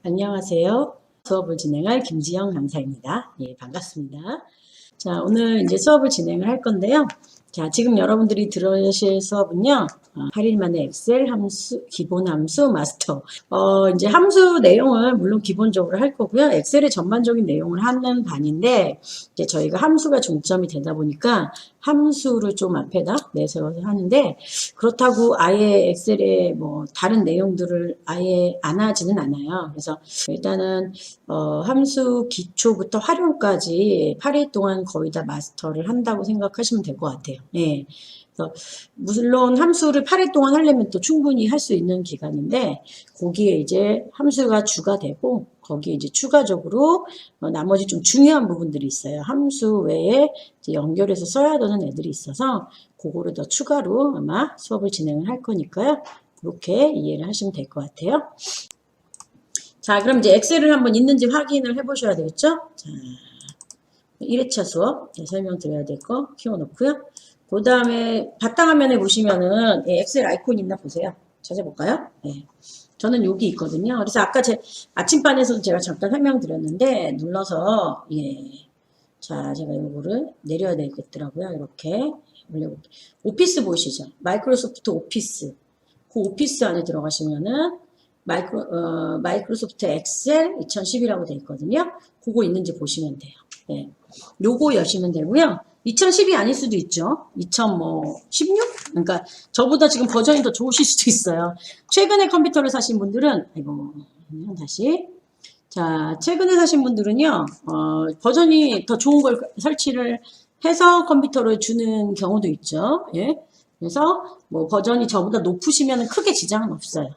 안녕하세요. 수업을 진행할 김지영 강사입니다. 예, 반갑습니다. 자, 오늘 이제 수업을 진행을 할 건데요. 자, 지금 여러분들이 들으실 수업은요. 8일 만에 엑셀 함수, 기본 함수 마스터. 이제 함수 내용을 물론 기본적으로 할 거고요. 엑셀의 전반적인 내용을 하는 반인데, 이제 저희가 함수가 중점이 되다 보니까 함수를 좀 앞에다 내세워서 하는데, 그렇다고 아예 엑셀에 뭐 다른 내용들을 아예 안 하지는 않아요. 그래서 일단은 함수 기초부터 활용까지 8일 동안 거의 다 마스터를 한다고 생각하시면 될 것 같아요. 예. 그래서 물론 함수를 8일 동안 하려면 또 충분히 할 수 있는 기간인데 거기에 이제 함수가 주가 되고 거기에 이제 추가적으로 나머지 좀 중요한 부분들이 있어요. 함수 외에 이제 연결해서 써야 되는 애들이 있어서 그거를 더 추가로 아마 수업을 진행을 할 거니까요. 그렇게 이해를 하시면 될 것 같아요. 자, 그럼 이제 엑셀을 한번 있는지 확인을 해보셔야 되겠죠? 자, 1회차 수업 설명드려야 될 거 키워놓고요. 그 다음에 바탕화면에 보시면은 엑셀 아이콘 있나 보세요. 찾아볼까요? 네. 저는 여기 있거든요. 그래서 아까 제 아침반에서도 제가 잠깐 설명드렸는데 눌러서 자, 제가 요거를 내려야 되겠더라고요. 이렇게 올려볼게요. 오피스 보이시죠? 마이크로소프트 오피스. 그 오피스 안에 들어가시면은 마이크로소프트 엑셀 2010이라고 되어 있거든요. 그거 있는지 보시면 돼요. 네. 요거 여시면 되고요. 2010이 아닐 수도 있죠. 2016? 그러니까 저보다 지금 버전이 더 좋으실 수도 있어요. 최근에 컴퓨터를 사신 분들은 다시 자, 최근에 사신 분들은요. 버전이 더 좋은 걸 설치를 해서 컴퓨터를 주는 경우도 있죠. 예. 그래서 뭐 버전이 저보다 높으시면 크게 지장은 없어요.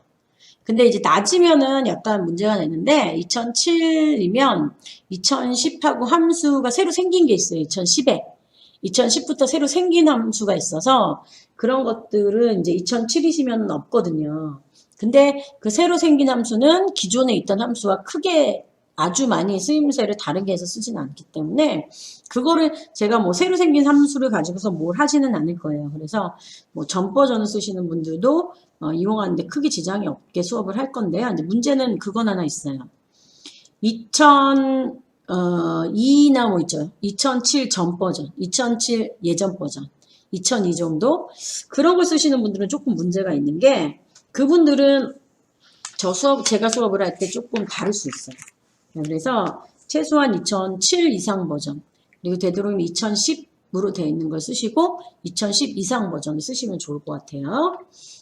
근데 이제 낮으면은 약간 문제가 되는데 2007이면 2010하고 함수가 새로 생긴 게 있어요. 2010에. 2010부터 새로 생긴 함수가 있어서 그런 것들은 이제 2007이시면 없거든요. 근데 그 새로 생긴 함수는 기존에 있던 함수와 크게 아주 많이 쓰임새를 다르게 해서 쓰지는 않기 때문에 그거를 제가 뭐 새로 생긴 함수를 가지고서 뭘 하지는 않을 거예요. 그래서 뭐 전 버전을 쓰시는 분들도 이용하는데 크게 지장이 없게 수업을 할 건데요. 근데 문제는 그건 하나 있어요. 2002나 뭐 있죠. 2007 전 버전, 2007 예전 버전, 2002 정도? 그런 걸 쓰시는 분들은 조금 문제가 있는 게 그분들은 제가 수업을 할 때 조금 다를 수 있어요. 그래서 최소한 2007 이상 버전, 그리고 되도록이면 2010으로 되어 있는 걸 쓰시고 2010 이상 버전을 쓰시면 좋을 것 같아요.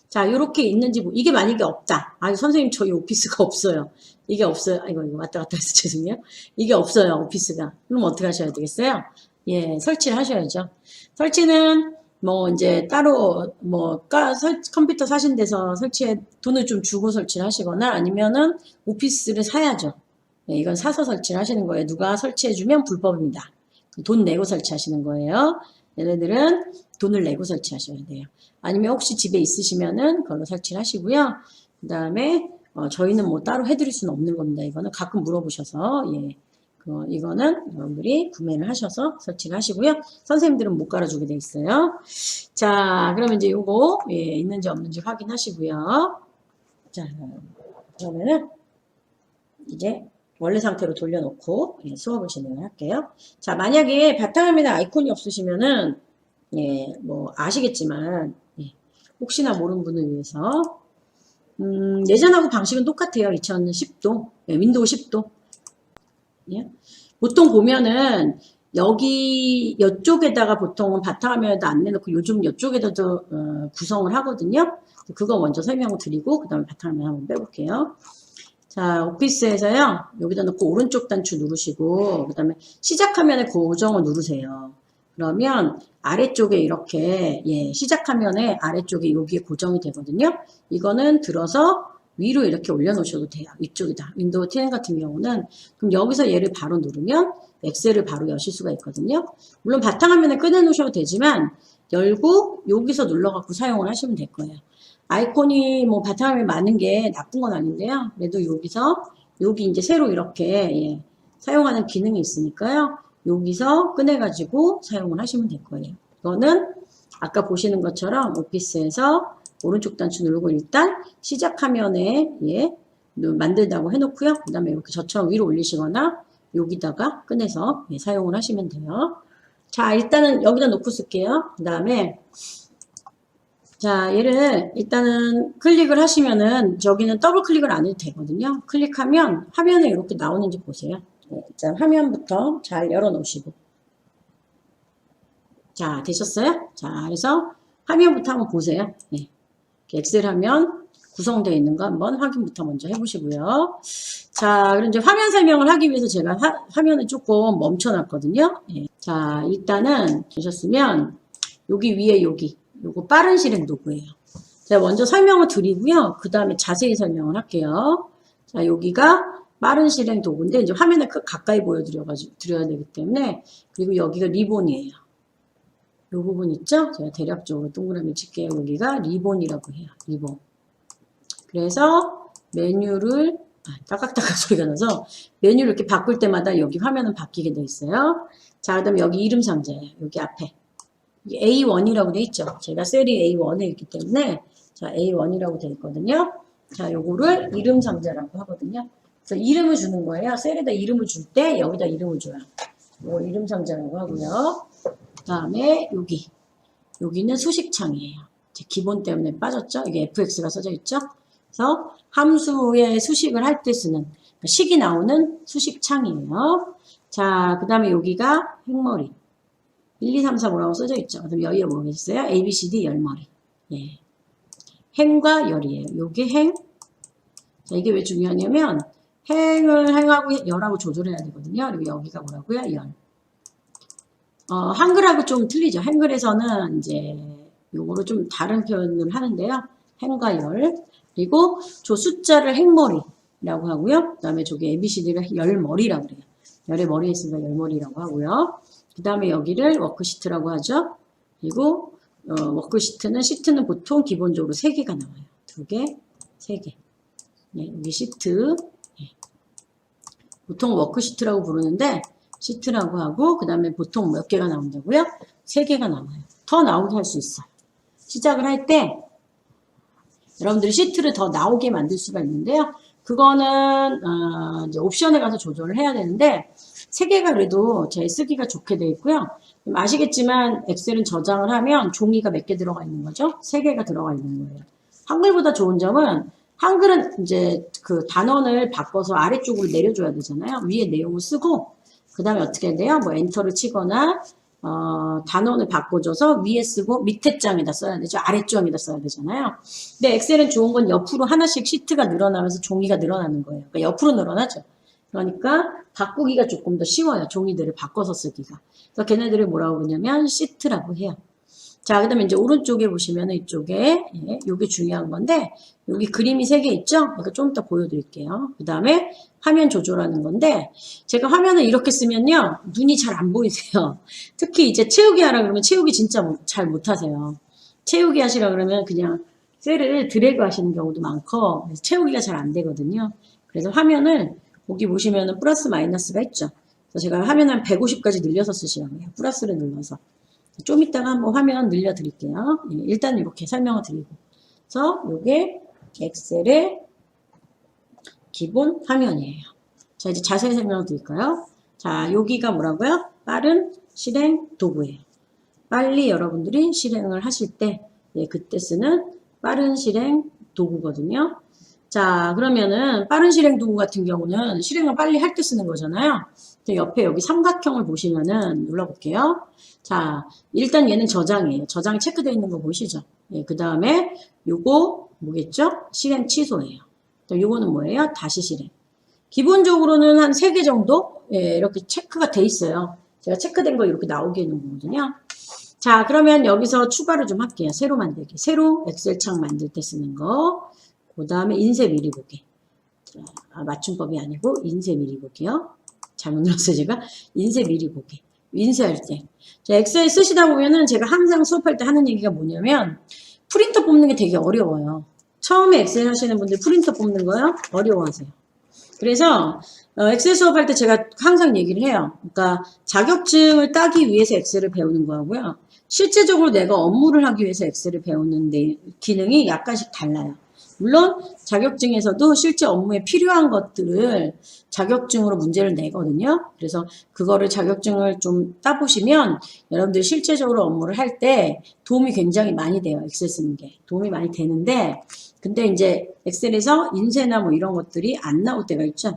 자, 이렇게 있는지, 이게 만약에 없다. 아, 선생님, 저희 오피스가 없어요. 이게 없어요. 이거 왔다 갔다 해서 죄송해요. 이게 없어요, 오피스가. 그럼 어떻게 하셔야 되겠어요? 예, 설치를 하셔야죠. 설치는, 뭐, 이제, 따로, 컴퓨터 사신 데서 돈을 좀 주고 설치를 하시거나 아니면은 오피스를 사야죠. 예, 이건 사서 설치를 하시는 거예요. 누가 설치해주면 불법입니다. 돈 내고 설치하시는 거예요. 얘네들은 돈을 내고 설치하셔야 돼요. 아니면 혹시 집에 있으시면은 그걸로 설치를 하시고요. 그 다음에 저희는 뭐 따로 해드릴 수는 없는 겁니다. 이거는 가끔 물어보셔서 이거는 여러분들이 구매를 하셔서 설치를 하시고요. 선생님들은 못 깔아주게 돼 있어요. 자, 그러면 이제 요거 있는지 없는지 확인하시고요. 자, 그러면은 이제 원래 상태로 돌려놓고 수업을 진행을 할게요. 자, 만약에 바탕화면에 아이콘이 없으시면은 뭐 아시겠지만 혹시나 모르는 분을 위해서 예전하고 방식은 똑같아요. 2010도 윈도우 10도 보통 보면은 여기 이쪽에다가 보통은 바탕화면에다 안 내놓고 요즘 이쪽에다도 구성을 하거든요. 그거 먼저 설명을 드리고 그 다음에 바탕화면 한번 빼볼게요. 자, 오피스에서요. 여기다 놓고 오른쪽 단추 누르시고 그 다음에 시작화면에 고정을 누르세요. 그러면 아래쪽에 이렇게 시작화면에 아래쪽에 여기에 고정이 되거든요. 이거는 들어서 위로 이렇게 올려놓으셔도 돼요. 위쪽이다. 윈도우 10 같은 경우는 그럼 여기서 얘를 바로 누르면 엑셀을 바로 여실 수가 있거든요. 물론 바탕화면에 꺼내놓으셔도 되지만 열고 여기서 눌러갖고 사용을 하시면 될 거예요. 아이콘이 뭐 바탕화면에 많은 게 나쁜 건 아닌데요. 그래도 여기 이제 새로 이렇게 사용하는 기능이 있으니까요. 여기서 꺼내가지고 사용을 하시면 될 거예요. 이거는 아까 보시는 것처럼 오피스에서 오른쪽 단추 누르고 일단 시작 화면에 만들다고 해놓고요. 그 다음에 이렇게 저처럼 위로 올리시거나 여기다가 꺼내서 사용을 하시면 돼요. 자, 일단은 여기다 놓고 쓸게요. 그 다음에 자, 얘를 일단은 클릭을 하시면은 저기는 더블 클릭을 안 해도 되거든요. 클릭하면 화면에 이렇게 나오는지 보세요. 자, 화면부터 잘 열어 놓으시고. 자, 되셨어요? 자, 그래서 화면부터 한번 보세요. 네. 엑셀 화면 구성되어 있는 거 한번 확인부터 먼저 해보시고요. 자, 그럼 이제 화면 설명을 하기 위해서 제가 화면을 조금 멈춰놨거든요. 네. 자, 일단은 되셨으면 여기 위에 요거 빠른 실행 도구예요. 제가 먼저 설명을 드리고요. 그 다음에 자세히 설명을 할게요. 자, 여기가 빠른 실행 도구인데 이제 화면에 가까이 드려야 되기 때문에 그리고 여기가 리본이에요. 이 부분 있죠? 제가 대략적으로 동그라미 칠게요. 여기가 리본이라고 해요. 리본. 그래서 메뉴를 따깍따깍 소리가 나서 메뉴를 이렇게 바꿀 때마다 여기 화면은 바뀌게 돼 있어요. 자, 그다음에 여기 이름 상자예요. 여기 앞에. A1이라고 돼 있죠. 제가 셀이 A1에 있기 때문에 자, A1이라고 돼 있거든요. 자, 요거를 이름 상자라고 하거든요. 그래서 이름을 주는 거예요. 셀에다 이름을 줄 때 여기다 이름을 줘요. 요거 이름 상자라고 하고요. 그 다음에 여기는 수식창이에요. 제 기본 때문에 빠졌죠. 이게 fx가 써져 있죠. 그래서 함수의 수식을 할 때 쓰는 식이 나오는 수식창이에요. 자, 그 다음에 여기가 행머리 1, 2, 3, 4, 5라고 써져 있죠. 그럼 여기가 뭐겠어요? A, B, C, D 열머리. 예. 행과 열이에요. 요게 행. 자, 이게 왜 중요하냐면 행을 행하고 열하고 조절해야 되거든요. 그리고 여기가 뭐라고요? 열. 한글하고 좀 틀리죠. 한글에서는 이제 요거로 좀 다른 표현을 하는데요. 행과 열. 그리고 저 숫자를 행머리라고 하고요. 그 다음에 저기 ABCD를 열머리라고 그래요. 열의 머리에 있으니까 열머리라고 하고요. 그 다음에 여기를 워크시트라고 하죠. 그리고 워크시트는 시트는 보통 기본적으로 3개가 나와요. 2개, 3개. 네, 여기 시트. 네. 보통 워크시트라고 부르는데 시트라고 하고 그 다음에 보통 몇 개가 나온다고요? 3개가 나와요. 더 나오게 할 수 있어요. 시작을 할 때 여러분들이 시트를 더 나오게 만들 수가 있는데요. 그거는 이제 옵션에 가서 조절을 해야 되는데 3개가 그래도 제 쓰기가 좋게 되어 있고요. 아시겠지만 엑셀은 저장을 하면 종이가 몇 개 들어가 있는 거죠? 3개가 들어가 있는 거예요. 한글보다 좋은 점은 한글은 이제 그 단원을 바꿔서 아래쪽으로 내려줘야 되잖아요. 위에 내용을 쓰고 그 다음에 어떻게 해야 돼요? 뭐 엔터를 치거나 단원을 바꿔줘서 위에 쓰고 밑에 장에다 써야 되죠. 아래쪽에다 써야 되잖아요. 근데 엑셀은 좋은 건 옆으로 하나씩 시트가 늘어나면서 종이가 늘어나는 거예요. 그러니까 옆으로 늘어나죠. 그러니까 바꾸기가 조금 더 쉬워요. 종이들을 바꿔서 쓰기가. 그래서 걔네들을 뭐라고 부르냐면 시트라고 해요. 자, 그 다음에 이제 오른쪽에 보시면 이쪽에, 요게 중요한 건데, 여기 그림이 3개 있죠? 이거 좀 이따 보여드릴게요. 그 다음에 화면 조절하는 건데, 제가 화면을 이렇게 쓰면요, 눈이 잘 안 보이세요. 특히 이제 채우기 하라 그러면 채우기 진짜 잘 못하세요. 채우기 하시라 그러면 그냥 셀을 드래그 하시는 경우도 많고, 채우기가 잘 안 되거든요. 그래서 화면을, 여기 보시면은 플러스 마이너스가 있죠. 그래서 제가 화면 한 150까지 늘려서 쓰시라고 해요. 플러스를 눌러서. 좀 이따가 한번 화면 늘려드릴게요. 일단 이렇게 설명을 드리고. 그래서 이게 엑셀의 기본 화면이에요. 자, 이제 자세히 설명을 드릴까요? 자, 여기가 뭐라고요? 빠른 실행 도구예요. 빨리 여러분들이 실행을 하실 때, 그때 쓰는 빠른 실행 도구거든요. 자, 그러면은 빠른 실행 도구 같은 경우는 실행을 빨리 할 때 쓰는 거잖아요. 옆에 여기 삼각형을 보시면은 눌러볼게요. 자, 일단 얘는 저장이에요. 저장이 체크되어 있는 거 보이시죠? 그 다음에 요거 뭐겠죠? 실행 취소예요. 요거는 뭐예요? 다시 실행. 기본적으로는 한 3개 정도 이렇게 체크가 돼 있어요. 제가 체크된 거 이렇게 나오게 있는 거거든요. 자, 그러면 여기서 추가를 좀 할게요. 새로 만들기. 새로 엑셀 창 만들 때 쓰는 거. 그 다음에 인쇄 미리 보기. 맞춤법이 아니고 인쇄 미리 보기요. 잘못 눌렀어요, 제가. 인쇄 미리 보기. 인쇄할 때. 자, 엑셀 쓰시다 보면은 제가 항상 수업할 때 하는 얘기가 뭐냐면 프린터 뽑는 게 되게 어려워요. 처음에 엑셀 하시는 분들 프린터 뽑는 거요? 어려워하세요. 그래서 엑셀 수업할 때 제가 항상 얘기를 해요. 그러니까 자격증을 따기 위해서 엑셀을 배우는 거고요. 실제적으로 내가 업무를 하기 위해서 엑셀을 배우는 기능이 약간씩 달라요. 물론 자격증에서도 실제 업무에 필요한 것들을 자격증으로 문제를 내거든요. 그래서 그거를 자격증을 좀 따보시면 여러분들 실제적으로 업무를 할 때 도움이 굉장히 많이 돼요. 엑셀 쓰는 게. 도움이 많이 되는데 근데 이제 엑셀에서 인쇄나 뭐 이런 것들이 안 나올 때가 있죠.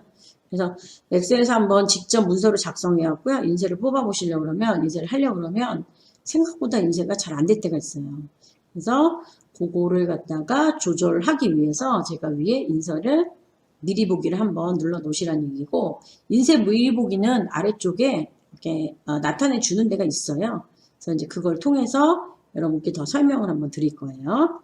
그래서 엑셀에서 한번 직접 문서를 작성해 갖고요. 인쇄를 뽑아 보시려고 그러면 인쇄를 하려고 그러면 생각보다 인쇄가 잘 안 될 때가 있어요. 그래서 그거를 갖다가 조절하기 위해서 제가 위에 인쇄를 미리 보기를 한번 눌러 놓으시라는 얘기고 인쇄 미리 보기는 아래쪽에 이렇게 나타내 주는 데가 있어요. 그래서 이제 그걸 통해서 여러분께 더 설명을 한번 드릴 거예요.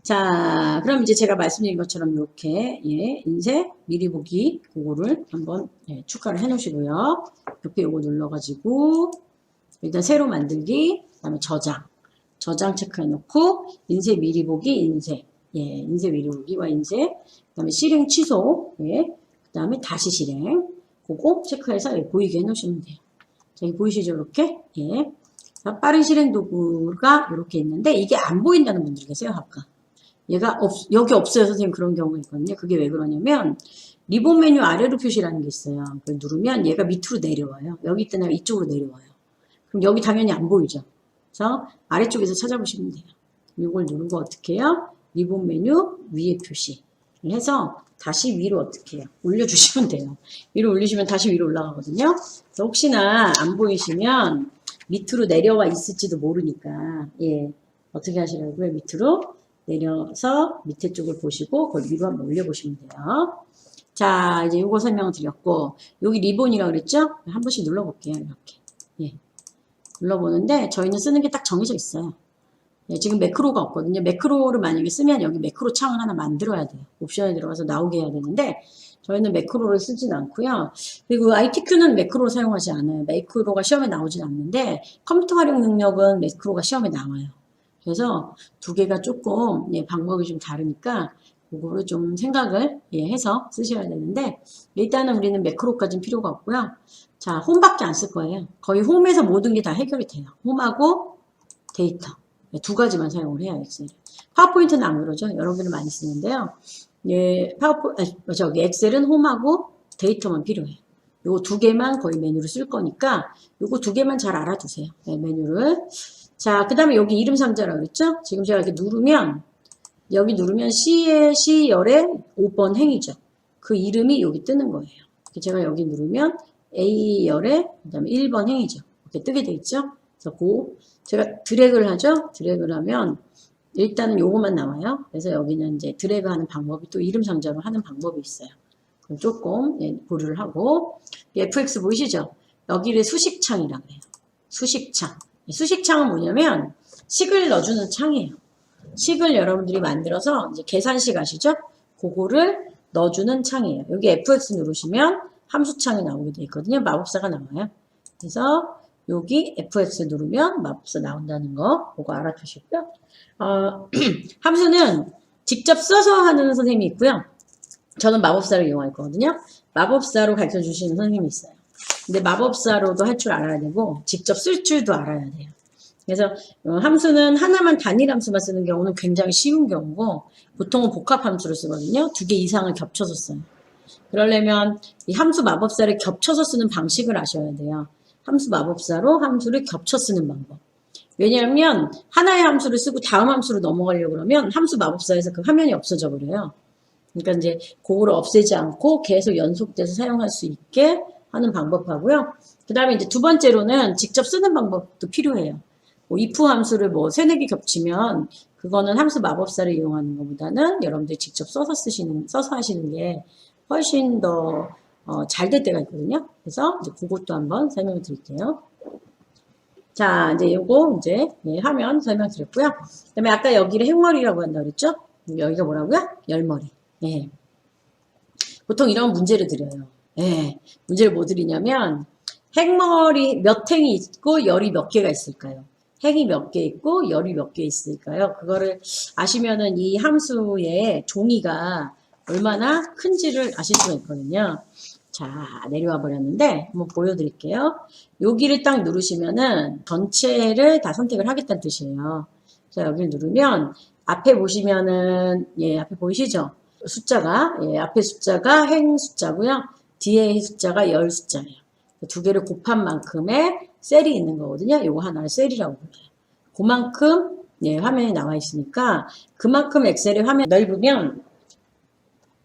자, 그럼 이제 제가 말씀드린 것처럼 이렇게 예, 인쇄 미리 보기 그거를 한번 예, 추가를 해 놓으시고요. 옆에 요거 눌러가지고 일단 새로 만들기, 그다음에 저장 체크해 놓고 인쇄 미리 보기 인쇄, 예, 인쇄 미리 보기와 인쇄, 그다음에 실행 취소, 예, 그다음에 다시 실행, 그거 체크해서 예, 보이게 해 놓으시면 돼요. 자, 여기 보이시죠, 이렇게? 예. 자, 빠른 실행 도구가 이렇게 있는데 이게 안 보인다는 분들이 계세요, 아까. 얘가 여기 없어요, 선생님. 그런 경우가 있거든요. 그게 왜 그러냐면 리본 메뉴 아래로 표시라는 게 있어요. 그걸 누르면 얘가 밑으로 내려와요. 여기 있던 애가 이쪽으로 내려와요. 그럼 여기 당연히 안 보이죠. 그래서 아래쪽에서 찾아보시면 돼요. 이걸 누르고 어떻게 해요? 리본 메뉴 위에 표시를 해서 다시 위로 어떻게 해요? 올려주시면 돼요. 위로 올리시면 다시 위로 올라가거든요. 그래서 혹시나 안 보이시면 밑으로 내려와 있을지도 모르니까 예, 어떻게 하시라고요? 밑으로 내려서 밑에 쪽을 보시고 그걸 위로 한번 올려보시면 돼요. 자, 이제 요거 설명을 드렸고 여기 리본이라고 그랬죠? 한 번씩 눌러볼게요. 이렇게. 예. 눌러보는데 저희는 쓰는 게 딱 정해져 있어요. 예, 지금 매크로가 없거든요. 매크로를 만약에 쓰면 여기 매크로 창을 하나 만들어야 돼요. 옵션에 들어가서 나오게 해야 되는데 저희는 매크로를 쓰진 않고요. 그리고 ITQ는 매크로를 사용하지 않아요. 매크로가 시험에 나오진 않는데 컴퓨터 활용 능력은 매크로가 시험에 나와요. 그래서 두 개가 조금 예, 방법이 좀 다르니까 그거를 좀 생각을 예, 해서 쓰셔야 되는데 일단은 우리는 매크로까지는 필요가 없고요. 자, 홈밖에 안 쓸 거예요. 거의 홈에서 모든 게 다 해결이 돼요. 홈하고 데이터. 두 가지만 사용을 해요, 엑셀을. 파워포인트는 안 그러죠. 여러 개를 많이 쓰는데요. 예, 저기 엑셀은 홈하고 데이터만 필요해요. 요 두 개만 거의 메뉴를 쓸 거니까 요거 두 개만 잘 알아두세요. 네, 메뉴를. 자, 그 다음에 여기 이름 상자라고 그랬죠? 지금 제가 이렇게 누르면 여기 누르면 C열의 5번 행이죠. 그 이름이 여기 뜨는 거예요. 제가 여기 누르면 A열의 그다음에 1번 행이죠. 이렇게 뜨게 돼 있죠. 그래서 제가 드래그를 하죠. 드래그를 하면 일단은 요거만 나와요. 그래서 여기는 이제 드래그 하는 방법이 또 이름 상자로 하는 방법이 있어요. 그럼 조금 예, 보류를 하고 FX 보이시죠? 여기를 수식창이라고 해요. 수식창. 수식창은 뭐냐면 식을 넣어주는 창이에요. 식을 여러분들이 만들어서 이제 계산식 아시죠? 그거를 넣어주는 창이에요. 여기 FX 누르시면 함수창이 나오게 되어 있거든요. 마법사가 나와요. 그래서 여기 FX 누르면 마법사 나온다는 거 그거 알아두시고요. 함수는 직접 써서 하는 선생님이 있고요. 저는 마법사를 이용할 거거든요. 마법사로 가르쳐 주시는 선생님이 있어요. 근데 마법사로도 할 줄 알아야 되고 직접 쓸 줄도 알아야 돼요. 그래서 함수는 하나만 단일 함수만 쓰는 경우는 굉장히 쉬운 경우고 보통은 복합 함수를 쓰거든요. 두 개 이상을 겹쳐서 써요. 그러려면 이 함수 마법사를 겹쳐서 쓰는 방식을 아셔야 돼요. 함수 마법사로 함수를 겹쳐 쓰는 방법. 왜냐하면 하나의 함수를 쓰고 다음 함수로 넘어가려고 그러면 함수 마법사에서 그 화면이 없어져 버려요. 그러니까 이제 그거를 없애지 않고 계속 연속돼서 사용할 수 있게 하는 방법하고요. 그 다음에 이제 두 번째로는 직접 쓰는 방법도 필요해요. 뭐 if 함수를 뭐 세네 개 겹치면 그거는 함수 마법사를 이용하는 것보다는 여러분들이 직접 써서 하시는 게 훨씬 더 잘 될 때가 있거든요. 그래서 이제 그것도 한번 설명을 드릴게요. 자, 이제 요거 이제 예, 하면 설명드렸고요. 그다음에 아까 여기를 행머리라고 한다고 그랬죠? 여기가 뭐라고요? 열머리. 예. 보통 이런 문제를 드려요. 예. 문제를 뭐 드리냐면 행머리 몇 행이 있고 열이 몇 개가 있을까요? 행이 몇 개 있고 열이 몇 개 있을까요? 그거를 아시면은 이 함수의 종이가 얼마나 큰지를 아실 수가 있거든요. 자, 내려와 버렸는데 한번 보여드릴게요. 여기를 딱 누르시면은 전체를 다 선택을 하겠다는 뜻이에요. 자, 여기를 누르면 앞에 보시면은, 예, 앞에 보이시죠? 숫자가, 예, 앞에 숫자가 행 숫자고요. 뒤에 숫자가 열 숫자예요. 두 개를 곱한 만큼의 셀이 있는 거거든요. 요거 하나를 셀이라고 불러요. 그만큼, 예, 화면에 나와 있으니까, 그만큼 엑셀의 화면 넓으면,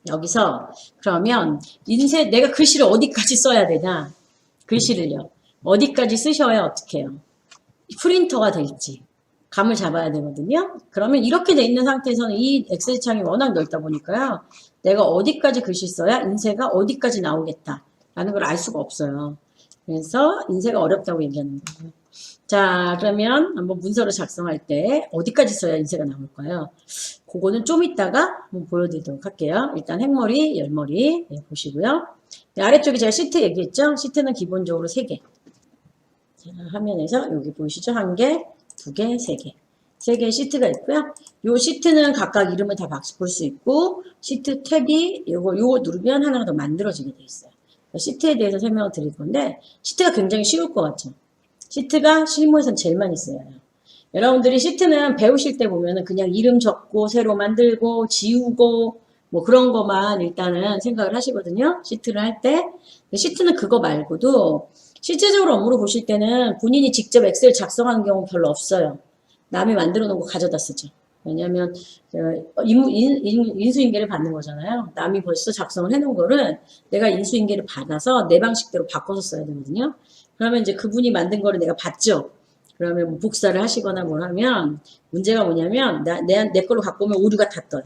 여기서, 그러면, 내가 글씨를 어디까지 써야 되냐? 글씨를요. 어디까지 쓰셔야 어떻게 해요? 프린터가 될지. 감을 잡아야 되거든요. 그러면 이렇게 돼 있는 상태에서는 이 엑셀 창이 워낙 넓다 보니까요. 내가 어디까지 글씨 써야 인쇄가 어디까지 나오겠다라는 걸 알 수가 없어요. 그래서 인쇄가 어렵다고 얘기하는 거예요. 자, 그러면 한번 문서를 작성할 때 어디까지 써야 인쇄가 나올까요? 그거는 좀 이따가 한번 보여드리도록 할게요. 일단 행머리, 열머리 보시고요. 아래쪽에 제가 시트 얘기했죠? 시트는 기본적으로 3개. 자, 화면에서 여기 보이시죠? 1개, 2개, 3개. 3개의 시트가 있고요. 요 시트는 각각 이름을 다 바꿀 수 있고, 시트 탭이 요거 누르면 하나가 더 만들어지게 돼 있어요. 시트에 대해서 설명을 드릴 건데, 시트가 굉장히 쉬울 것 같죠? 시트가 실무에서는 제일 많이 쓰여요. 여러분들이 시트는 배우실 때 보면은 그냥 이름 적고, 새로 만들고, 지우고, 뭐 그런 것만 일단은 생각을 하시거든요. 시트를 할 때. 시트는 그거 말고도, 실제적으로 업무를 보실 때는 본인이 직접 엑셀 작성하는 경우 별로 없어요. 남이 만들어 놓은 거 가져다 쓰죠. 왜냐하면 인수인계를 받는 거잖아요. 남이 벌써 작성을 해놓은 거를 내가 인수인계를 받아서 내 방식대로 바꿔서 써야 되거든요. 그러면 이제 그분이 만든 거를 내가 봤죠. 그러면 뭐 복사를 하시거나 뭘 하면 문제가 뭐냐면 내 걸로 갖고 오면 오류가 다 떠요.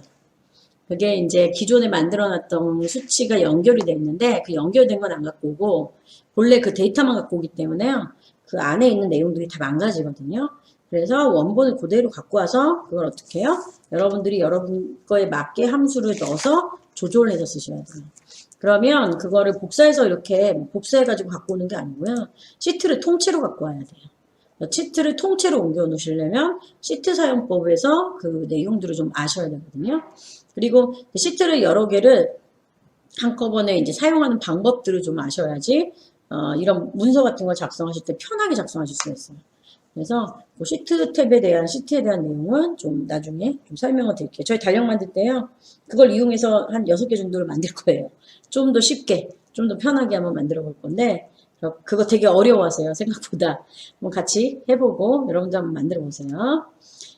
그게 이제 기존에 만들어놨던 수치가 연결이 돼 있는데 그 연결된 건 안 갖고 오고 본래 그 데이터만 갖고 오기 때문에요. 그 안에 있는 내용들이 다 망가지거든요. 그래서 원본을 그대로 갖고 와서 그걸 어떻게 해요? 여러분들이 여러분 거에 맞게 함수를 넣어서 조절을 해서 쓰셔야 돼요. 그러면 그거를 복사해서 이렇게 복사해가지고 갖고 오는 게 아니고요. 시트를 통째로 갖고 와야 돼요. 시트를 통째로 옮겨 놓으시려면 시트 사용법에서 그 내용들을 좀 아셔야 되거든요. 그리고 시트를 여러 개를 한꺼번에 이제 사용하는 방법들을 좀 아셔야지 이런 문서 같은 거 작성하실 때 편하게 작성하실 수가 있어요. 그래서 뭐 시트 탭에 대한 시트에 대한 내용은 좀 나중에 좀 설명을 드릴게요. 저희 달력 만들 때요. 그걸 이용해서 한 6개 정도를 만들 거예요. 좀 더 쉽게, 좀 더 편하게 한번 만들어 볼 건데 그거 되게 어려워하세요. 생각보다. 한번 같이 해보고 여러분도 한번 만들어 보세요.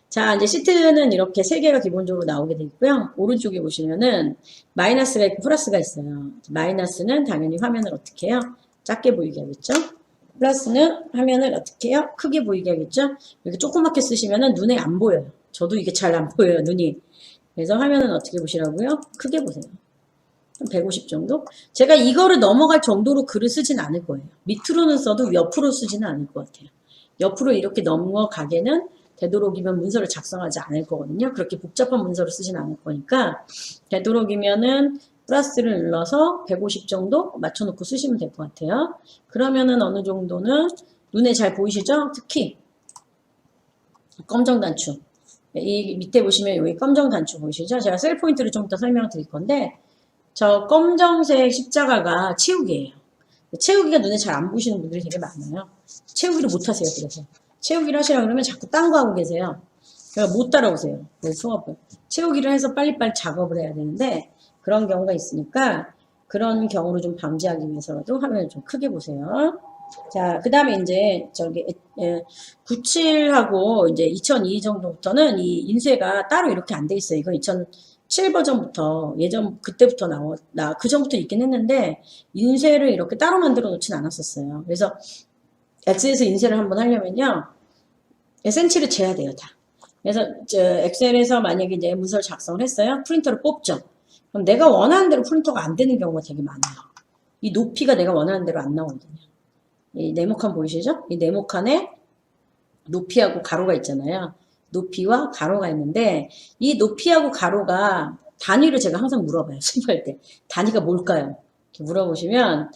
자, 이제 시트는 이렇게 3개가 기본적으로 나오게 돼 있고요. 오른쪽에 보시면은 마이너스가 있고 플러스가 있어요. 마이너스는 당연히 화면을 어떻게 해요? 작게 보이게 하겠죠? 플러스는 화면을 어떻게 해요? 크게 보이게 하겠죠? 이렇게 조그맣게 쓰시면은 눈에 안 보여요. 저도 이게 잘 안 보여요, 눈이. 그래서 화면은 어떻게 보시라고요? 크게 보세요. 150 정도? 제가 이거를 넘어갈 정도로 글을 쓰진 않을 거예요. 밑으로는 써도 옆으로 쓰지는 않을 것 같아요. 옆으로 이렇게 넘어가게는 되도록이면 문서를 작성하지 않을 거거든요. 그렇게 복잡한 문서를 쓰진 않을 거니까 되도록이면은 플러스를 눌러서 150 정도 맞춰놓고 쓰시면 될 것 같아요. 그러면은 어느 정도는 눈에 잘 보이시죠? 특히 검정 단추. 이 밑에 보시면 여기 검정 단추 보이시죠? 제가 셀 포인트를 좀 더 설명을 드릴 건데 저 검정색 십자가가 채우기예요. 채우기가 눈에 잘 안 보이시는 분들이 되게 많아요. 채우기를 못 하세요. 그래서 채우기를 하시라 그러면 자꾸 딴 거 하고 계세요. 그러니까 못 따라오세요. 수업을. 채우기를 해서 빨리빨리 작업을 해야 되는데 그런 경우가 있으니까 그런 경우를 좀 방지하기 위해서라도 화면을 좀 크게 보세요. 자, 그 다음에 이제 저기 97하고 이제 2002 정도부터는 이 인쇄가 따로 이렇게 안 돼 있어요. 이건 2007 버전부터 그때부터 그 전부터 있긴 했는데 인쇄를 이렇게 따로 만들어 놓진 않았었어요. 그래서 엑셀에서 인쇄를 한번 하려면요. 센치를 재야 돼요, 다. 그래서 엑셀에서 만약에 이제 문서를 작성을 했어요. 프린터를 뽑죠. 그럼 내가 원하는 대로 프린터가 안 되는 경우가 되게 많아요. 이 높이가 내가 원하는 대로 안 나오거든요. 이 네모칸 보이시죠? 이 네모칸에 높이하고 가로가 있잖아요. 높이와 가로가 있는데 이 높이하고 가로가 단위를 제가 항상 물어봐요. 수입할 때. 단위가 뭘까요? 이렇게 물어보시면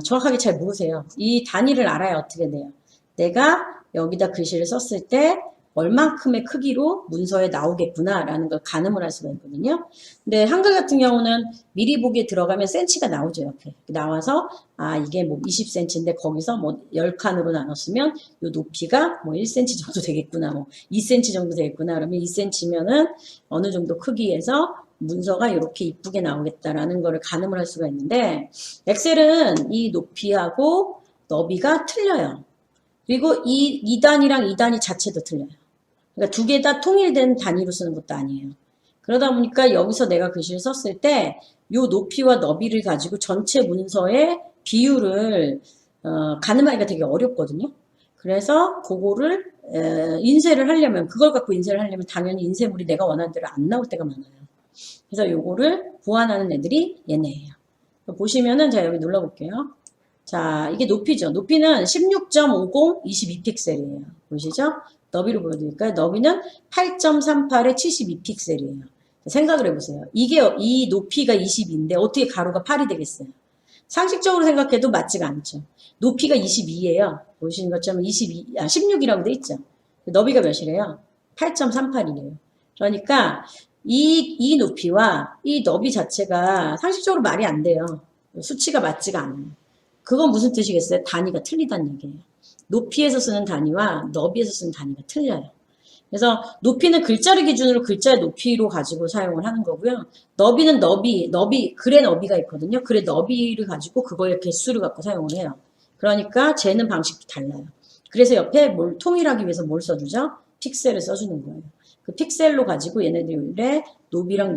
정확하게 잘 모르세요. 이 단위를 알아야 어떻게 돼요? 내가 여기다 글씨를 썼을 때 얼만큼의 크기로 문서에 나오겠구나라는 걸 가늠을 할 수가 있거든요. 근데 한글 같은 경우는 미리 보기에 들어가면 센치가 나오죠. 옆에. 나와서 아 이게 뭐 20cm인데 거기서 뭐 10칸으로 나눴으면 요 높이가 뭐 1cm 정도 되겠구나. 뭐 2cm 정도 되겠구나. 그러면 2cm면은 어느 정도 크기에서 문서가 이렇게 이쁘게 나오겠다라는 거를 가늠을 할 수가 있는데 엑셀은 이 높이하고 너비가 틀려요. 그리고 이 2단이랑 2단이 자체도 틀려요. 그러니까 두 개 다 통일된 단위로 쓰는 것도 아니에요. 그러다 보니까 여기서 내가 글씨를 썼을 때 이 높이와 너비를 가지고 전체 문서의 비율을 가늠하기가 되게 어렵거든요. 그래서 그거를 인쇄를 하려면 그걸 갖고 인쇄를 하려면 당연히 인쇄물이 내가 원하는 대로 안 나올 때가 많아요. 그래서 요거를 보완하는 애들이 얘네예요. 보시면은 제가 여기 눌러볼게요. 자, 이게 높이죠. 높이는 16.50 22픽셀이에요. 보시죠? 너비로 보여드릴까요? 너비는 8.38에 72픽셀이에요. 생각을 해보세요. 이 높이가 22인데 어떻게 가로가 8이 되겠어요? 상식적으로 생각해도 맞지가 않죠. 높이가 22예요. 보시는 것처럼 16이라고 돼 있죠. 너비가 몇이래요? 8.38이래요. 그러니까 이 높이와 이 너비 자체가 상식적으로 말이 안 돼요. 수치가 맞지가 않아요. 그건 무슨 뜻이겠어요? 단위가 틀리다는 얘기예요. 높이에서 쓰는 단위와 너비에서 쓰는 단위가 틀려요. 그래서 높이는 글자를 기준으로 글자의 높이로 가지고 사용을 하는 거고요. 너비는 글의 너비가 있거든요. 글의 너비를 가지고 그거의 개수를 갖고 사용을 해요. 그러니까 재는 방식도 달라요. 그래서 옆에 뭘 통일하기 위해서 뭘 써주죠? 픽셀을 써주는 거예요. 그 픽셀로 가지고 얘네들의 높이랑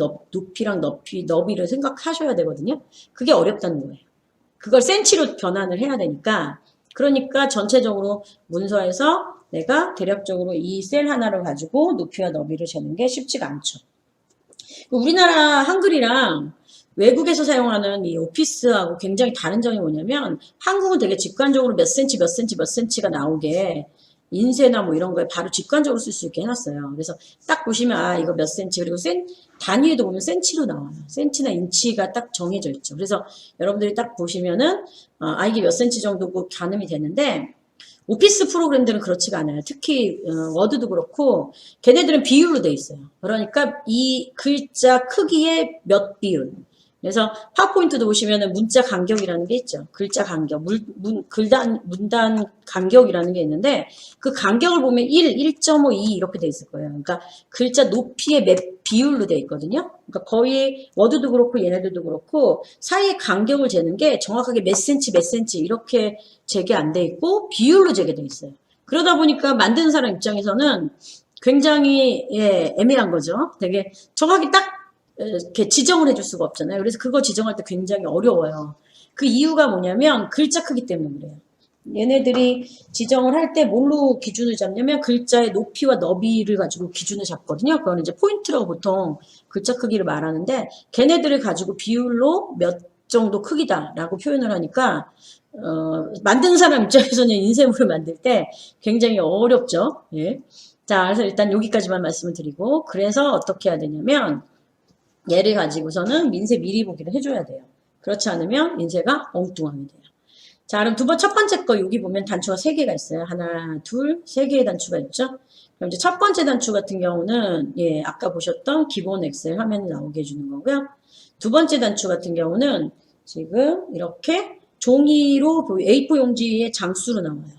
너비를 생각하셔야 되거든요. 그게 어렵다는 거예요. 그걸 센치로 변환을 해야 되니까 그러니까 전체적으로 문서에서 내가 대략적으로 이 셀 하나를 가지고 높이와 너비를 재는 게 쉽지가 않죠. 우리나라 한글이랑 외국에서 사용하는 이 오피스하고 굉장히 다른 점이 뭐냐면 한국은 되게 직관적으로 몇 센치 몇 센치 몇 센치가 나오게 인쇄나 뭐 이런 거에 바로 직관적으로 쓸 수 있게 해놨어요. 그래서 딱 보시면 아 이거 몇 센치 그리고 단위에도 보면 센치로 나와요. 센치나 인치가 딱 정해져 있죠. 그래서 여러분들이 딱 보시면은 아 이게 몇 센치 정도고 가늠이 되는데 오피스 프로그램들은 그렇지가 않아요. 특히 워드도 그렇고 걔네들은 비율로 돼 있어요. 그러니까 이 글자 크기의 몇 비율. 그래서 파워포인트도 보시면은 문자 간격이라는 게 있죠. 글자 간격, 문단 간격이라는 게 있는데 그 간격을 보면 1, 1.5, 2 이렇게 돼 있을 거예요. 그러니까 글자 높이의 몇 비율로 돼 있거든요. 그러니까 거의 워드도 그렇고 얘네들도 그렇고 사이의 간격을 재는 게 정확하게 몇 센치 이렇게 재게 안 돼 있고 비율로 재게 돼 있어요. 그러다 보니까 만드는 사람 입장에서는 굉장히 애매한 거죠. 되게 정확히 딱 이렇게 지정을 해줄 수가 없잖아요. 그래서 그거 지정할 때 굉장히 어려워요. 그 이유가 뭐냐면 글자 크기 때문에 그래요. 얘네들이 지정을 할 때 뭘로 기준을 잡냐면 글자의 높이와 너비를 가지고 기준을 잡거든요. 그거는 이제 포인트라고 보통 글자 크기를 말하는데 걔네들을 가지고 비율로 몇 정도 크기다라고 표현을 하니까 만드는 사람 입장에서는 인쇄물을 만들 때 굉장히 어렵죠. 예. 자, 그래서 일단 여기까지만 말씀을 드리고 그래서 어떻게 해야 되냐면 얘를 가지고서는 민세 미리 보기를 해줘야 돼요. 그렇지 않으면 민세가 엉뚱하게 돼요. 자, 그럼 첫 번째 거 여기 보면 단추가 3개가 있어요. 하나, 둘, 3개의 단추가 있죠. 그럼 이제 첫 번째 단추 같은 경우는 예, 아까 보셨던 기본 엑셀 화면이 나오게 해주는 거고요. 두 번째 단추 같은 경우는 지금 이렇게 종이로 A4 용지의 장수로 나와요.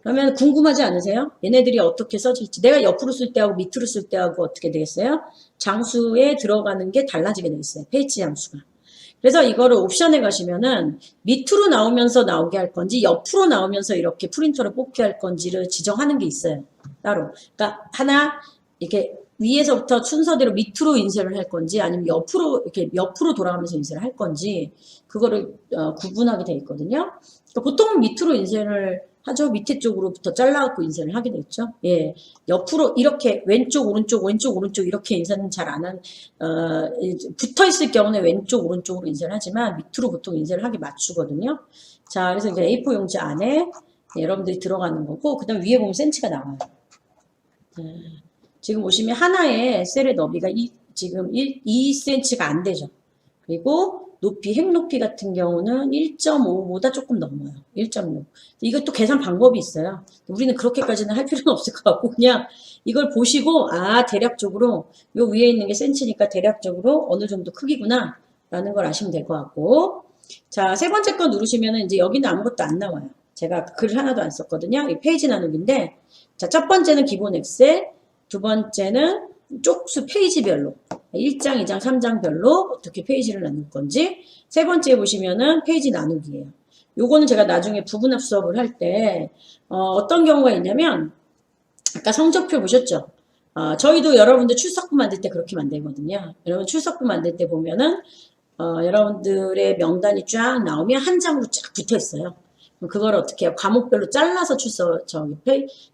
그러면 궁금하지 않으세요? 얘네들이 어떻게 써질지. 내가 옆으로 쓸 때하고 밑으로 쓸 때하고 어떻게 되겠어요? 장수에 들어가는 게 달라지게 되겠어요. 페이지 장수가. 그래서 이거를 옵션에 가시면은 밑으로 나오면서 나오게 할 건지 옆으로 나오면서 이렇게 프린터를 뽑게 할 건지를 지정하는 게 있어요. 따로. 그러니까 하나 이렇게 위에서부터 순서대로 밑으로 인쇄를 할 건지 아니면 옆으로 돌아가면서 인쇄를 할 건지 그거를 구분하게 돼 있거든요. 그러니까 보통은 밑으로 인쇄를 하죠. 밑에 쪽으로부터 잘라갖고 인쇄를 하게 되죠. 예. 옆으로 이렇게 왼쪽, 오른쪽 이렇게 인쇄는 잘 안 붙어 있을 경우는 왼쪽, 오른쪽으로 인쇄를 하지만 밑으로 보통 인쇄를 하게 맞추거든요. 자, 그래서 이제 A4 용지 안에 여러분들이 들어가는 거고, 그 다음 위에 보면 센치가 나와요. 지금 보시면 하나의 셀의 너비가 지금 2cm가 안 되죠. 그리고 높이, 핵 높이 같은 경우는 1.5보다 조금 넘어요. 1.6. 이것도 계산 방법이 있어요. 우리는 그렇게까지는 할 필요는 없을 것 같고 그냥 이걸 보시고 대략적으로 요 위에 있는 게 센치니까 대략적으로 어느 정도 크기구나 라는 걸 아시면 될 것 같고 자, 세 번째 거 누르시면은 이제 여기는 아무것도 안 나와요. 제가 글 하나도 안 썼거든요. 이 페이지 나누기인데 자, 첫 번째는 기본 엑셀, 두 번째는 쪽수 페이지별로 1장, 2장, 3장별로 어떻게 페이지를 나눌 건지 세 번째 보시면은 페이지 나누기예요. 요거는 제가 나중에 부분합 수업을 할 때 어떤 경우가 있냐면 아까 성적표 보셨죠? 저희도 여러분들 출석부 만들 때 그렇게 만들거든요. 여러분 출석부 만들 때 보면은 여러분들의 명단이 쫙 나오면 한 장으로 쫙 붙어 있어요. 그걸 어떻게 해요? 과목별로 잘라서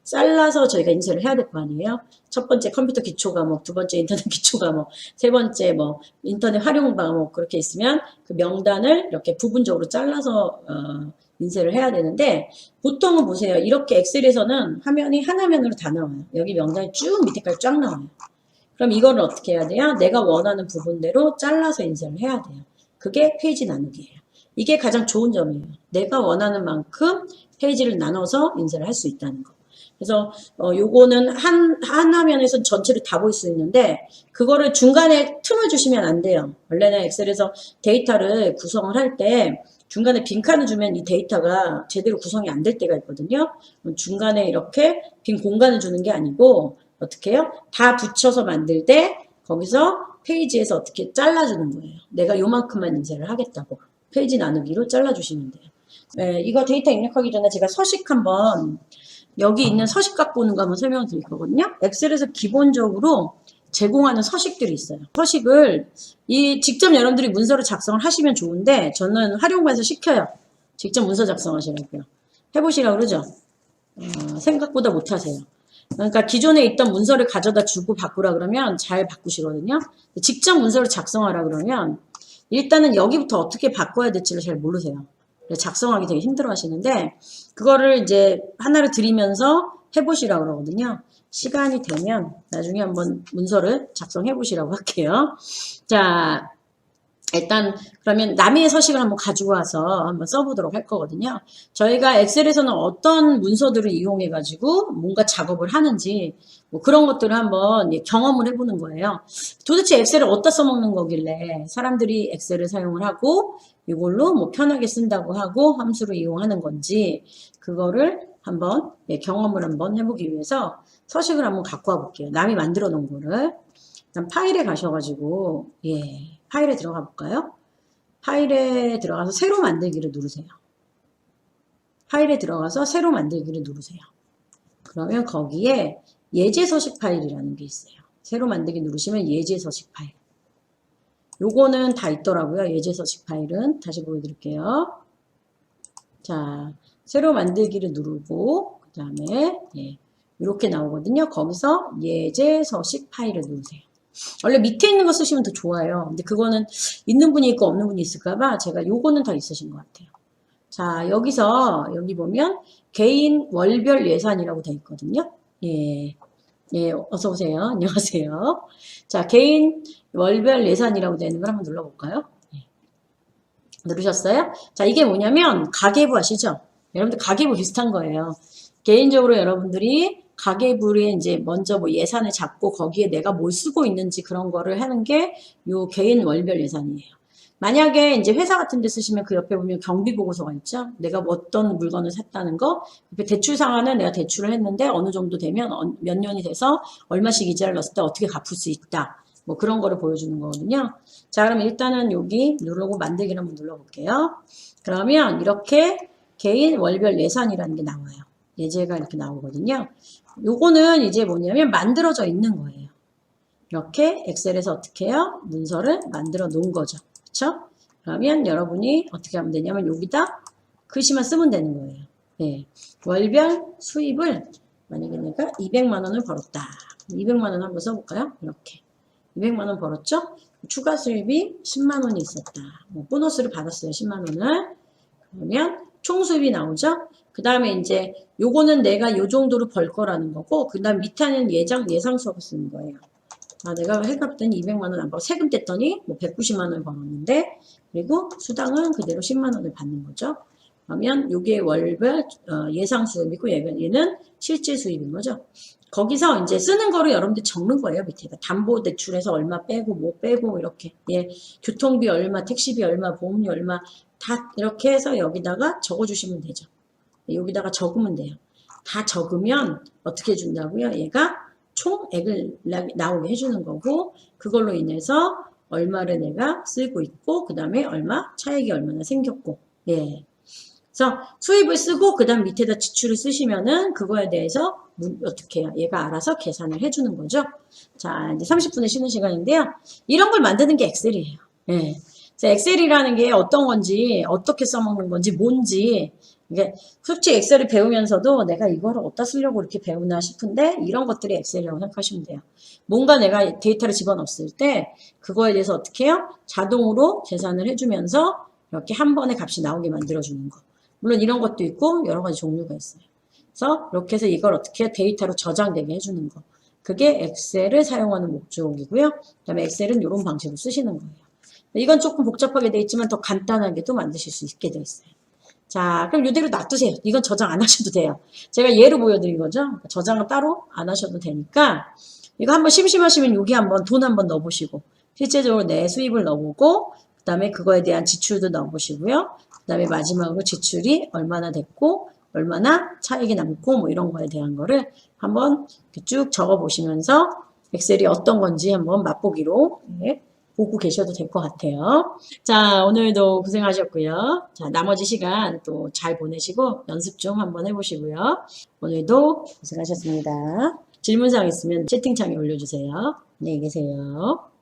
잘라서 저희가 인쇄를 해야 될 거 아니에요? 첫 번째 컴퓨터 기초 과목, 두 번째 인터넷 기초 과목, 세 번째 뭐 인터넷 활용 과목 그렇게 있으면 그 명단을 이렇게 부분적으로 잘라서 인쇄를 해야 되는데 보통은 보세요. 이렇게 엑셀에서는 화면이 한 화면으로 다 나와요. 여기 명단이 쭉 밑에까지 쫙 나와요. 그럼 이거를 어떻게 해야 돼요? 내가 원하는 부분대로 잘라서 인쇄를 해야 돼요. 그게 페이지 나누기예요. 이게 가장 좋은 점이에요. 내가 원하는 만큼 페이지를 나눠서 인쇄를 할 수 있다는 거. 그래서 요거는 한 화면에서 전체를 다 볼 수 있는데 그거를 중간에 틈을 주시면 안 돼요. 원래는 엑셀에서 데이터를 구성을 할 때 중간에 빈칸을 주면 이 데이터가 제대로 구성이 안 될 때가 있거든요. 중간에 이렇게 빈 공간을 주는 게 아니고 어떻게 해요? 다 붙여서 만들 때 거기서 페이지에서 어떻게 잘라주는 거예요. 내가 요만큼만 인쇄를 하겠다고. 페이지 나누기로 잘라주시면 돼요. 네, 이거 데이터 입력하기 전에 제가 서식 한번 여기 있는 서식 갖고 오는 거 한번 설명을 드릴 거거든요. 엑셀에서 기본적으로 제공하는 서식들이 있어요. 서식을 직접 여러분들이 문서를 작성을 하시면 좋은데 저는 활용반에서 시켜요. 직접 문서 작성하시라고요. 해보시라고 그러죠. 생각보다 못하세요. 그러니까 기존에 있던 문서를 가져다 주고 바꾸라 그러면 잘 바꾸시거든요. 직접 문서를 작성하라 그러면 일단은 여기부터 어떻게 바꿔야 될지를 잘 모르세요. 작성하기 되게 힘들어 하시는데 그거를 이제 하나를 드리면서 해보시라고 그러거든요. 시간이 되면 나중에 한번 문서를 작성해 보시라고 할게요. 자, 일단 그러면 남의 서식을 한번 가지고 와서 한번 써보도록 할 거거든요. 저희가 엑셀에서는 어떤 문서들을 이용해 가지고 뭔가 작업을 하는지 뭐 그런 것들을 한번 경험을 해보는 거예요. 도대체 엑셀을 어디다 써먹는 거길래 사람들이 엑셀을 사용을 하고 이걸로 뭐 편하게 쓴다고 하고 함수를 이용하는 건지 그거를 한번 경험을 한번 해보기 위해서 서식을 한번 갖고 와 볼게요. 남이 만들어 놓은 거를 일단 파일에 가셔가지고 파일에 들어가 볼까요? 파일에 들어가서 새로 만들기를 누르세요. 파일에 들어가서 새로 만들기를 누르세요. 그러면 거기에 예제 서식 파일이라는 게 있어요. 새로 만들기 누르시면 예제 서식 파일. 요거는 다 있더라고요. 예제 서식 파일은. 다시 보여드릴게요. 자, 새로 만들기를 누르고 그 다음에 이렇게 나오거든요. 거기서 예제 서식 파일을 누르세요. 원래 밑에 있는 거 쓰시면 더 좋아요. 근데 그거는 있는 분이 있고 없는 분이 있을까봐 제가 요거는 다 있으신 것 같아요. 자, 여기 보면 개인 월별 예산이라고 되어 있거든요. 어서 오세요. 안녕하세요. 자, 개인 월별 예산이라고 되어 있는 걸 한번 눌러볼까요? 누르셨어요? 자, 이게 뭐냐면 가계부 아시죠? 여러분들 가계부 비슷한 거예요. 개인적으로 여러분들이 가계부에 이제 먼저 뭐 예산을 잡고 거기에 내가 뭘 쓰고 있는지 그런 거를 하는 게 요 개인 월별 예산이에요. 만약에 이제 회사 같은 데 쓰시면 그 옆에 보면 경비 보고서가 있죠. 내가 어떤 물건을 샀다는 거. 옆에 대출 상환은 내가 대출을 했는데 어느 정도 되면 몇 년이 돼서 얼마씩 이자를 넣었을 때 어떻게 갚을 수 있다. 뭐 그런 거를 보여주는 거거든요. 자, 그럼 일단은 여기 누르고 만들기를 한번 눌러볼게요. 그러면 이렇게 개인 월별 예산이라는 게 나와요. 예제가 이렇게 나오거든요. 요거는 이제 뭐냐면 만들어져 있는 거예요. 이렇게 엑셀에서 어떻게 해요? 문서를 만들어 놓은 거죠. 그렇죠? 그러면 여러분이 어떻게 하면 되냐면 여기다 글씨만 쓰면 되는 거예요. 월별 수입을 만약에 내가 200만 원을 벌었다. 200만 원 한번 써볼까요? 이렇게. 200만 원 벌었죠? 추가 수입이 10만 원이 있었다. 뭐 보너스를 받았어요. 10만 원을. 그러면 총 수입이 나오죠? 그 다음에 이제 요거는 내가 요 정도로 벌 거라는 거고 그 다음 밑에는 예상 수업을 쓰는 거예요. 아, 내가 해갔더니 200만 원 안 벌고 세금 뗐더니 뭐 190만 원을 벌었는데, 그리고 수당은 그대로 10만 원을 받는 거죠. 그러면 이게 월별 예상 수입이고 얘는 실제 수입인 거죠. 거기서 이제 쓰는 거를 여러분들 적는 거예요. 밑에다 담보대출에서 얼마 빼고 뭐 빼고 이렇게, 예, 교통비 얼마, 택시비 얼마, 보험료 얼마 다 이렇게 해서 여기다가 적어주시면 되죠. 여기다가 적으면 돼요. 다 적으면 어떻게 해준다고요? 얘가 총액을 나오게 해주는 거고, 그걸로 인해서 얼마를 내가 쓰고 있고, 그 다음에 차액이 얼마나 생겼고, 예. 그래서 수입을 쓰고, 그 다음 밑에다 지출을 쓰시면은 그거에 대해서 어떻게 해요? 얘가 알아서 계산을 해주는 거죠. 자, 이제 30분의 쉬는 시간인데요. 이런 걸 만드는 게 엑셀이에요. 예. 그래서 엑셀이라는 게 어떤 건지, 어떻게 써먹는 건지, 뭔지, 이게 솔직히 엑셀을 배우면서도 내가 이거를 어디다 쓰려고 이렇게 배우나 싶은데 이런 것들이 엑셀이라고 생각하시면 돼요. 뭔가 내가 데이터를 집어넣었을 때 그거에 대해서 어떻게 해요? 자동으로 계산을 해주면서 이렇게 한 번에 값이 나오게 만들어주는 거. 물론 이런 것도 있고 여러 가지 종류가 있어요. 그래서 이렇게 해서 이걸 어떻게 해요? 데이터로 저장되게 해주는 거. 그게 엑셀을 사용하는 목적이고요. 그 다음에 엑셀은 이런 방식으로 쓰시는 거예요. 이건 조금 복잡하게 돼 있지만 더 간단하게도 만드실 수 있게 돼 있어요. 자, 그럼 이대로 놔두세요. 이건 저장 안 하셔도 돼요. 제가 예로 보여드린 거죠. 저장은 따로 안 하셔도 되니까 이거 한번 심심하시면 여기 한번 돈 한번 넣어보시고 실제적으로 내 수입을 넣어보고 그 다음에 그거에 대한 지출도 넣어보시고요. 그 다음에 마지막으로 지출이 얼마나 됐고 얼마나 차익이 남고 뭐 이런 거에 대한 거를 한번 쭉 적어보시면서 엑셀이 어떤 건지 한번 맛보기로, 네, 보고 계셔도 될 것 같아요. 자, 오늘도 고생하셨고요. 자, 나머지 시간 또 잘 보내시고 연습 좀 한번 해보시고요. 오늘도 고생하셨습니다. 질문사항 있으면 채팅창에 올려주세요. 안녕히 계세요.